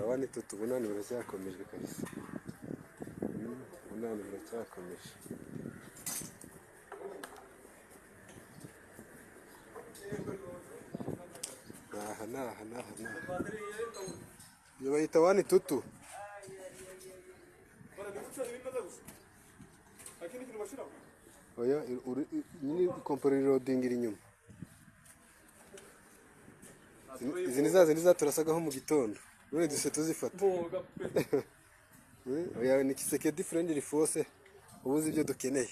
wani tutu bunani buracyakomeje kabisa. Bunani buracyakomeje. Naha. Iyo bayita wani tutu. Oya, nyine kompani loading iri inyuma. Izi ni za turasagaho mu gitondo. None duse tuzifata. Oya, ni Kisekedi friendly force ubuze ibyo dukeneye.